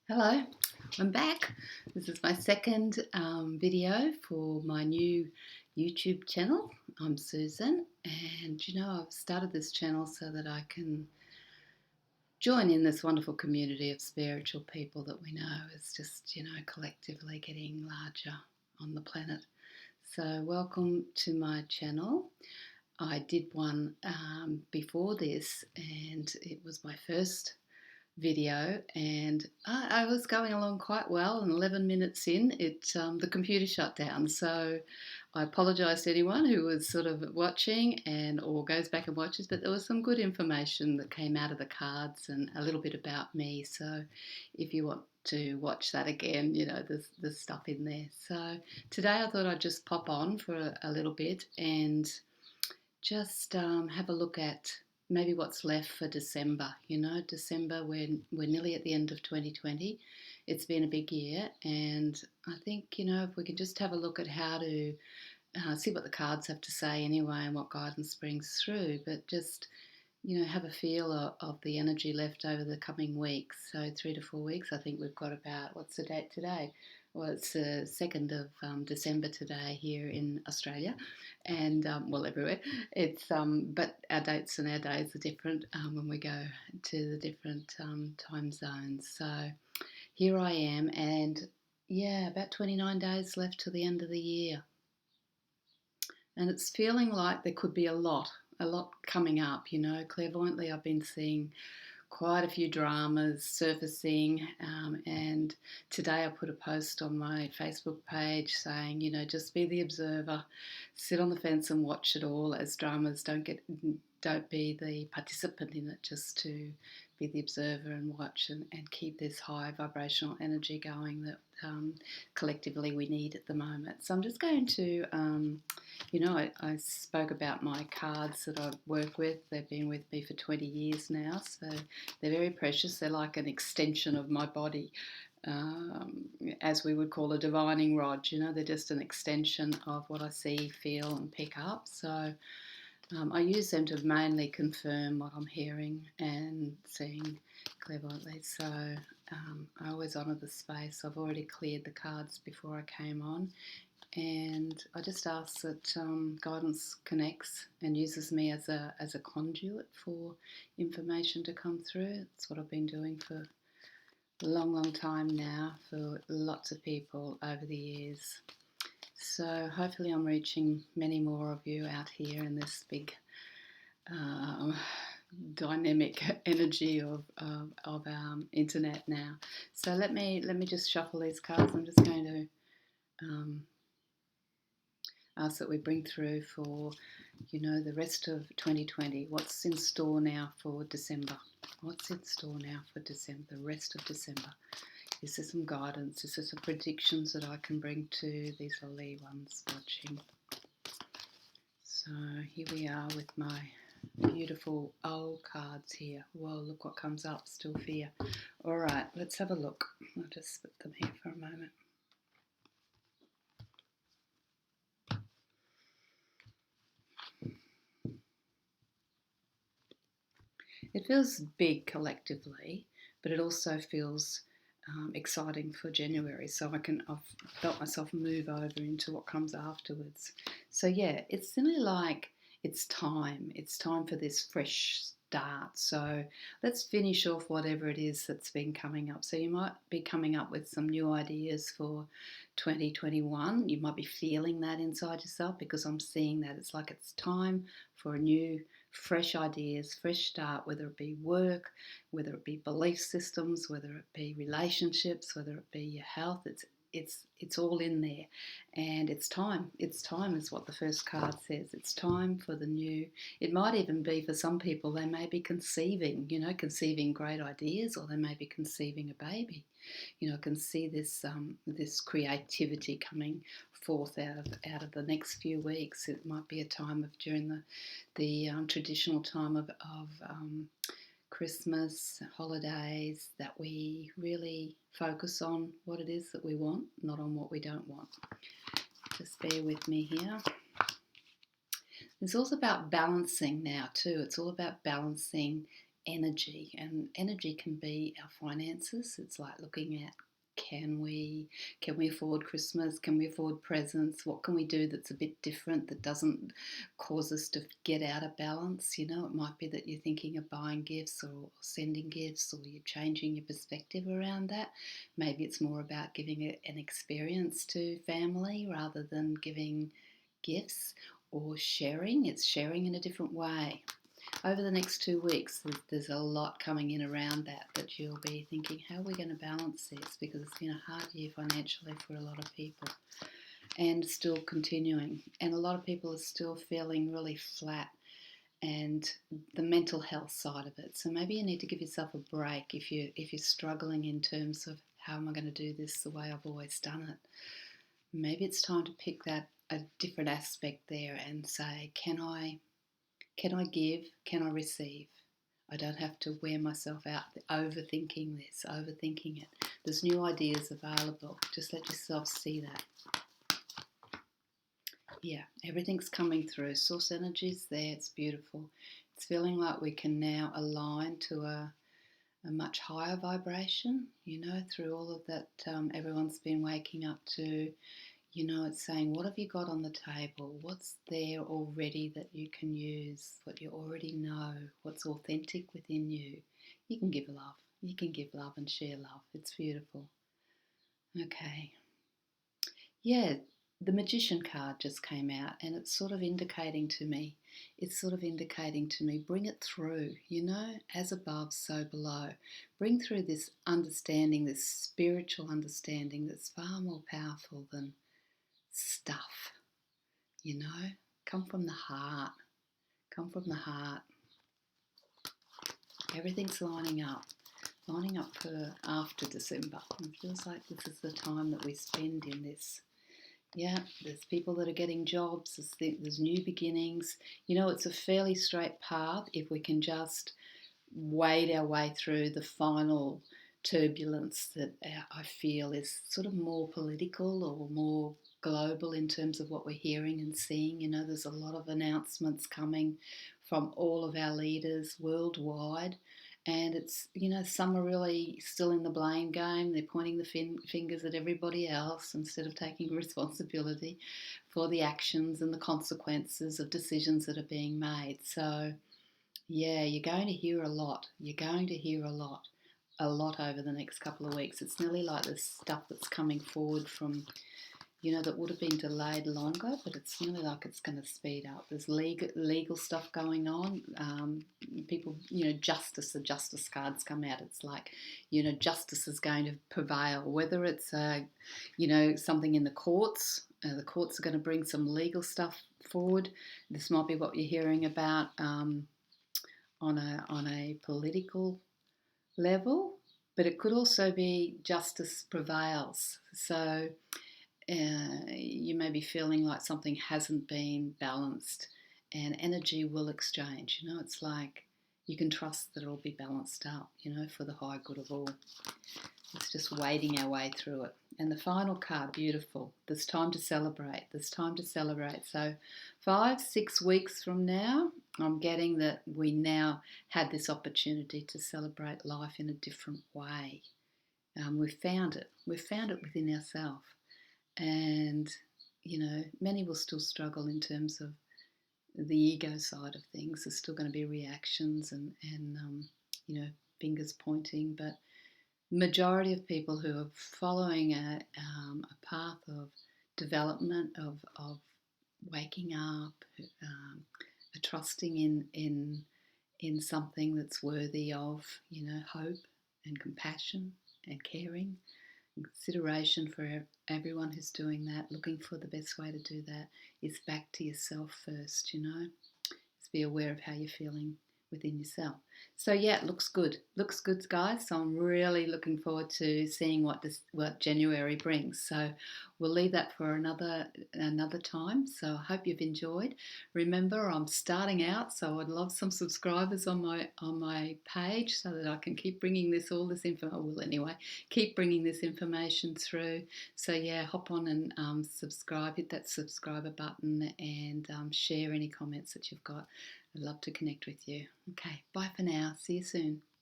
Hello, I'm back. This is my second video for my new YouTube channel. I'm Susan, and I've started this channel so that I can join in this wonderful community of spiritual people that we know is just, collectively getting larger on the planet. So, welcome to my channel. I did one before this, and it was my first video, and I was going along quite well, and 11 minutes in the computer shut down. So I apologise to anyone who was sort of watching and or goes back and watches, but there was some good information that came out of the cards and a little bit about me. So if you want to watch that again, there's stuff in there. So today I thought I'd just pop on for a little bit and just have a look at maybe what's left for December. December, we're nearly at the end of 2020. It's been a big year, and I think, if we could just have a look at how to see what the cards have to say anyway and what guidance brings through, but just, have a feel of the energy left over the coming weeks. So 3 to 4 weeks. I think we've got about, what's the date today? Well, it's the 2nd of December today here in Australia, and everywhere. But our dates and our days are different when we go to the different time zones. So here I am, and yeah, about 29 days left to the end of the year, and it's feeling like there could be a lot coming up. Clairvoyantly, I've been seeing quite a few dramas surfacing, and today I put a post on my Facebook page saying, just be the observer, sit on the fence and watch it all as dramas. Don't be the participant in it, just to be the observer and watch and keep this high vibrational energy going that collectively we need at the moment. So I'm just going to, I spoke about my cards that I work with. They've been with me for 20 years now, so they're very precious. They're like an extension of my body, as we would call a divining rod. They're just an extension of what I see, feel, and pick up. So I use them to mainly confirm what I'm hearing and seeing clairvoyantly. So I always honour the space. I've already cleared the cards before I came on, and I just ask that guidance connects and uses me as a conduit for information to come through. It's what I've been doing for a long time now for lots of people over the years. So hopefully I'm reaching many more of you out here in this big dynamic energy of our internet now. So let me just shuffle these cards. I'm just going to ask that we bring through for, the rest of 2020. What's in store now for December? What's in store now for December, the rest of December? Is there some guidance? Is there some predictions that I can bring to these lovely ones watching? So here we are with my beautiful old cards here. Whoa, look what comes up, still fear. All right, let's have a look. I'll just split them here for a moment. It feels big collectively, but it also feels exciting for January. So I've felt myself move over into what comes afterwards. So yeah, it's really like it's time. It's time for this fresh start. So let's finish off whatever it is that's been coming up. So you might be coming up with some new ideas for 2021. You might be feeling that inside yourself, because I'm seeing that it's like it's time for a new fresh ideas, fresh start, whether it be work, whether it be belief systems, whether it be relationships, whether it be your health. It's all in there, and it's time. It's time is what the first card says. It's time for the new. It might even be for some people, they may be conceiving, conceiving great ideas, or they may be conceiving a baby. I can see this creativity coming forth out of the next few weeks. It might be a time of during the traditional time of Christmas, holidays, that we really focus on what it is that we want, not on what we don't want. Just bear with me here. It's also about balancing now too. It's all about balancing energy, and energy can be our finances. It's like looking at, can we afford Christmas? Can we afford presents? What can we do that's a bit different, that doesn't cause us to get out of balance? You know, it might be that you're thinking of buying gifts or sending gifts, or you're changing your perspective around that. Maybe it's more about giving an experience to family rather than giving gifts, or sharing. It's sharing in a different way. Over the next 2 weeks, there's a lot coming in around that you'll be thinking, how are we going to balance this? Because it's been a hard year financially for a lot of people, and still continuing. And a lot of people are still feeling really flat, and the mental health side of it. So maybe you need to give yourself a break if you're struggling in terms of, how am I going to do this the way I've always done it? Maybe it's time to pick that a different aspect there and say, can I give? Can I receive? I don't have to wear myself out overthinking this, overthinking it. There's new ideas available. Just let yourself see that. Yeah, everything's coming through. Source energy's there. It's beautiful. It's feeling like we can now align to a much higher vibration, through all of that everyone's been waking up to. It's saying, what have you got on the table? What's there already that you can use? What you already know? What's authentic within you? You can give love. You can give love and share love. It's beautiful. Okay. Yeah, the Magician card just came out, and it's sort of indicating to me, bring it through, as above, so below. Bring through this understanding, this spiritual understanding that's far more powerful than stuff, come from the heart. Everything's lining up for after December. It feels like this is the time that we spend in this. Yeah, there's people that are getting jobs, there's new beginnings. It's a fairly straight path if we can just wade our way through the final turbulence that I feel is sort of more political or more global in terms of what we're hearing and seeing. There's a lot of announcements coming from all of our leaders worldwide, and it's, some are really still in the blame game. They're pointing the fingers at everybody else instead of taking responsibility for the actions and the consequences of decisions that are being made. So yeah, you're going to hear a lot. A lot over the next couple of weeks. It's nearly like this stuff that's coming forward from, that would have been delayed longer, but it's nearly like it's going to speed up. There's legal stuff going on. People, justice, the justice cards come out. It's like, justice is going to prevail, whether it's, something in the courts. The courts are going to bring some legal stuff forward. This might be what you're hearing about on a political level, but it could also be justice prevails. So you may be feeling like something hasn't been balanced, and energy will exchange. It's like you can trust that it'll be balanced out, for the high good of all. It's just wading our way through it. And the final card, beautiful. There's time to celebrate. So 5-6 weeks from now, I'm getting that we now have this opportunity to celebrate life in a different way. We've found it. We've found it within ourselves. And, many will still struggle in terms of the ego side of things. There's still going to be reactions and fingers pointing, but majority of people who are following a path of development, of waking up, trusting in something that's worthy of, hope and compassion and caring, and consideration for everyone who's doing that, looking for the best way to do that is back to yourself first, Just be aware of how you're feeling within yourself. So yeah, it looks good, guys. So I'm really looking forward to seeing what January brings. So we'll leave that for another time. So I hope you've enjoyed. Remember, I'm starting out, so I'd love some subscribers on my page so that I can keep bringing keep bringing this information through. So yeah, hop on and subscribe, hit that subscriber button, and share any comments that you've got. I'd love to connect with you. Okay, bye for now. See you soon.